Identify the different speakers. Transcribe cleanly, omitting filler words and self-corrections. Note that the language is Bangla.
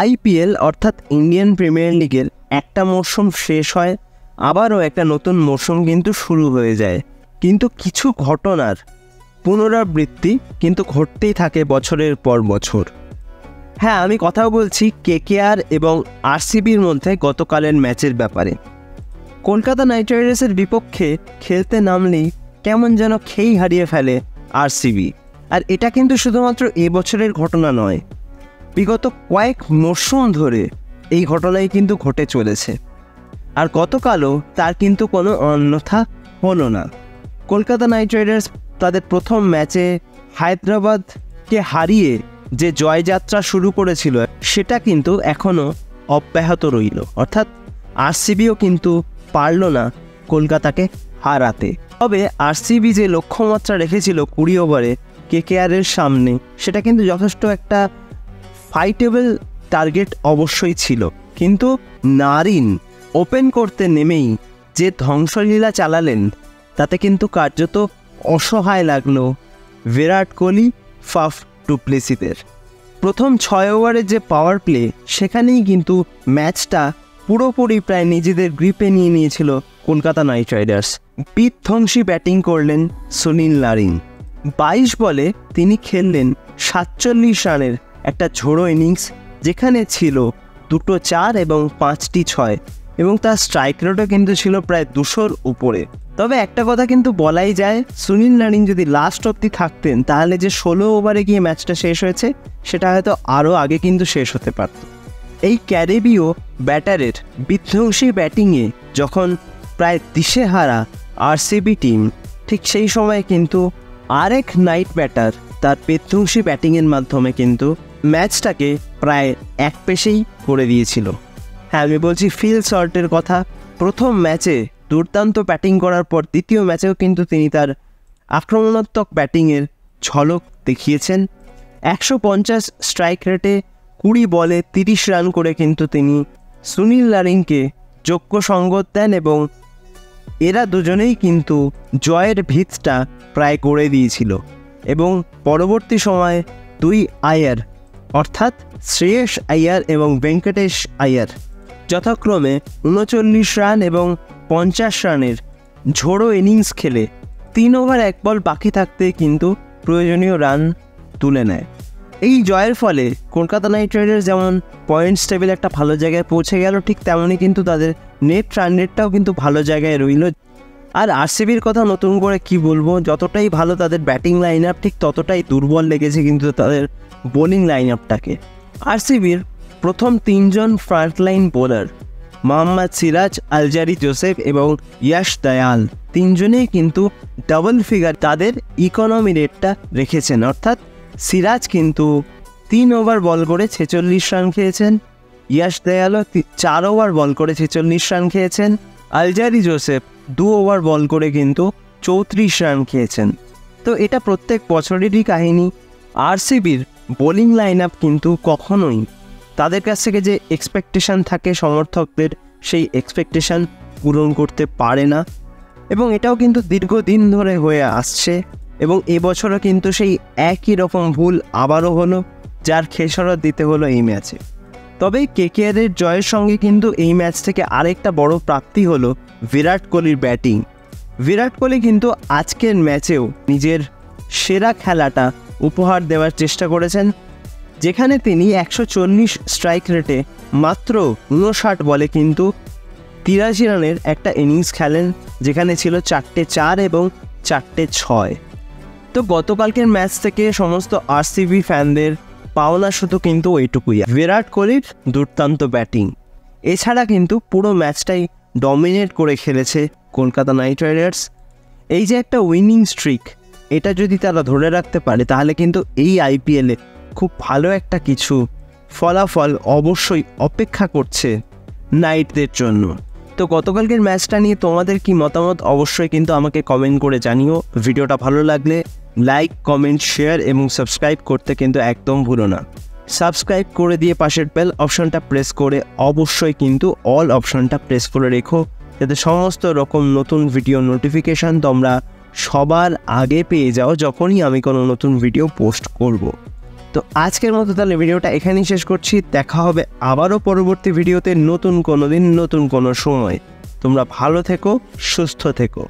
Speaker 1: আইপিএল অর্থাৎ ইন্ডিয়ান প্রিমিয়ার লিগের একটা মরশুম শেষ হয়, আবারও একটা নতুন মরশুম কিন্তু শুরু হয়ে যায়। কিন্তু কিছু ঘটনার পুনরাবৃত্তি কিন্তু ঘটতেই থাকে বছরের পর বছর। হ্যাঁ, আমি কথাও বলছি কেকেআর এবং আরসিবির মধ্যে গতকালের ম্যাচের ব্যাপারে। কলকাতা নাইট রাইডার্সের বিপক্ষে খেলতে নামলেই কেমন যেন খেই হারিয়ে ফেলে আরসিবি। আর এটা কিন্তু শুধুমাত্র এবছরের ঘটনা নয়, বিগত কয়েক মরশুম ধরে এই ঘটনাই কিন্তু ঘটে চলেছে। আর গতকালও তার কিন্তু কোনো অন্যথা হলো না। কলকাতা নাইট রাইডার্স তাদের প্রথম ম্যাচে হায়দ্রাবাদকে হারিয়ে যে জয়যাত্রা শুরু করেছিল সেটা কিন্তু এখনও অব্যাহত রইল, অর্থাৎ আরসিবিও কিন্তু পারল না কলকাতাকে হারাতে। তবে আরসিবি যে লক্ষ্যমাত্রা রেখেছিল 20 ওভারে কেকেআরের সামনে, সেটা কিন্তু যথেষ্ট একটা ফাইটেবল টার্গেট অবশ্যই ছিল। কিন্তু নারিন ওপেন করতে নেমেই যে ধ্বংসলীলা চালালেন তাতে কিন্তু কার্যত অসহায় লাগলো বিরাট কোহলি, ফাফ ডু প্লেসিসের। প্রথম 6 ওভারের যে পাওয়ার প্লে, সেখানেই কিন্তু ম্যাচটা পুরোপুরি প্রায় নিজেদের গ্রিপে নিয়ে নিয়েছিল কলকাতা নাইট রাইডার্স। বিধ্বংসী ব্যাটিং করলেন সুনীল নারিন। 22 বলে তিনি খেললেন 47 রানের একটা ঝোড়ো ইনিংস, যেখানে ছিল 2টো 4 এবং 5টি 6, এবং তার স্ট্রাইক রেটও কিন্তু ছিল প্রায় 200-র উপরে। তবে একটা কথা কিন্তু বলাই যায়, সুনীল নারিন যদি লাস্ট অবধি থাকতেন তাহলে যে 16 ওভারে গিয়ে ম্যাচটা শেষ হয়েছে সেটা হয়তো আরও আগে কিন্তু শেষ হতে পারত। এই ক্যারিবীয় ব্যাটারের বিধ্বংসী ব্যাটিংয়ে যখন প্রায় দিশেহারা আরসিবি টিম, ঠিক সেই সময় কিন্তু আরেক নাইট ব্যাটার তার বিধ্বংসী ব্যাটিংয়ের মাধ্যমে কিন্তু ম্যাচটাকে প্রায় এক পেশেই করে দিয়েছিল। হ্যাঁ, আমি বলছি ফিল সল্টের কথা। প্রথম ম্যাচে দুর্দান্ত ব্যাটিং করার পর দ্বিতীয় ম্যাচেও কিন্তু তিনি তার আক্রমণাত্মক ব্যাটিংয়ের ঝলক দেখিয়েছেন। 150 স্ট্রাইক রেটে 20 বলে 30 রান করে কিন্তু তিনি সুনীল নারিনকে যোগ্য সঙ্গত দেন, এবং এরা দুজনেই কিন্তু জয়ের ভিতটা প্রায় গড়ে দিয়েছিল। এবং পরবর্তী সময়ে 2 আয়ার অর্থাৎ শ্রেয়স আয়ার এবং ভেঙ্কটেশ আয়ার যথাক্রমে 39 রান এবং 50 রানের ঝোড়ো ইনিংস খেলে 3 ওভার 1 বল বাকি থাকতে কিন্তু প্রয়োজনীয় রান তুলে নেয়। এই জয়ের ফলে কলকাতা নাইট রাইডার্স যেমন পয়েন্টস টেবিল একটা ভালো জায়গায় পৌঁছে গেল, ঠিক তেমনই কিন্তু তাদের নেট রান রেটটাও কিন্তু ভালো জায়গায় রইল। আর আরসিবির কথা নতুন করে কি বলবো, যতটাই ভালো তাদের ব্যাটিং লাইন আপ, ঠিক ততটাই দুর্বল লেগেছে কিন্তু তাদের বোলিং লাইন আপটাকে। আরসিবির প্রথম 3 জন frontline bowler Mohammed Siraj, Alzarri Joseph এবং ইয়াশ দয়াল, 3 জনেই কিন্তু ডাবল ফিগার তাদের ইকোনমি রেটটা রেখেছেন। অর্থাৎ সিরাজ কিন্তু 3 ওভার বল করে 46 রান খেয়েছেন, ইয়াশ দয়ালও 4 ওভার বল করে 46 রান খেয়েছেন, আলজারি জোসেফ 2 ওভার বল করে কিন্তু 34 রান খেয়েছেন। তো এটা প্রত্যেক বছরেরই কাহিনী। আরসিবির বোলিং লাইন আপ কিন্তু কখনোই তাদের কাছ থেকে যে এক্সপেকটেশান থাকে সমর্থকদের, সেই এক্সপেকটেশান পূরণ করতে পারে না, এবং এটাও কিন্তু দীর্ঘদিন ধরে হয়ে আসছে। এবং এবছরও কিন্তু সেই একই রকম ভুল আবারও হলো, যার খেসারত দিতে হলো এই ম্যাচে। তবে কেকেআরের জয়ের সঙ্গে কিন্তু এই ম্যাচ থেকে আরেকটা বড় প্রাপ্তি হলো বিরাট কোহলির ব্যাটিং। বিরাট কোহলি কিন্তু আজকের ম্যাচেও নিজের সেরা খেলাটা উপহার দেওয়ার চেষ্টা করেছেন, যেখানে তিনি 140 স্ট্রাইক রেটে মাত্র 59 বলে কিন্তু 83 রানের একটা ইনিংস খেলেন, যেখানে ছিল 4টে 4 এবং 4টে 6। তো গতকালকের ম্যাচ থেকে সমস্ত আরসিবি ফ্যানদের পাওনা শুধু কিন্তু ওইটুকুই, বিরাট কোহলির দুর্দান্ত ব্যাটিং। এছাড়া কিন্তু পুরো ম্যাচটাই ডমিনেট করে খেলেছে কলকাতা নাইট রাইডার্স। এই যে একটা উইনিং স্ট্রিক, এটা যদি তারা ধরে রাখতে পারে তাহলে কিন্তু এই আইপিএলে খুব ভালো একটা কিছু ফলাফল অবশ্যই অপেক্ষা করছে নাইটদের জন্য। তো গতকালকের ম্যাচটা নিয়ে তোমাদের কি মতামত অবশ্যই কিন্তু আমাকে কমেন্ট করে জানিও। ভিডিওটা ভালো লাগলে লাইক, কমেন্ট, শেয়ার এবং সাবস্ক্রাইব করতে কিন্তু একদম ভুলো না। সাবস্ক্রাইব করে দিয়ে পাশের বেল অপশনটা প্রেস করে অবশ্যই কিন্তু অল অপশনটা প্রেস করে রেখো, যাতে সমস্ত রকম নতুন ভিডিও নোটিফিকেশান তোমরা সবার আগে পেয়ে যাও যখনই আমি কোনো নতুন ভিডিও পোস্ট করব। তো আজকের মতো তাহলে ভিডিওটা এখানেই শেষ করছি। দেখা হবে আবারও পরবর্তী ভিডিওতে নতুন কোনো দিন নতুন কোনো সময়। তোমরা ভালো থেকো, সুস্থ থেকো।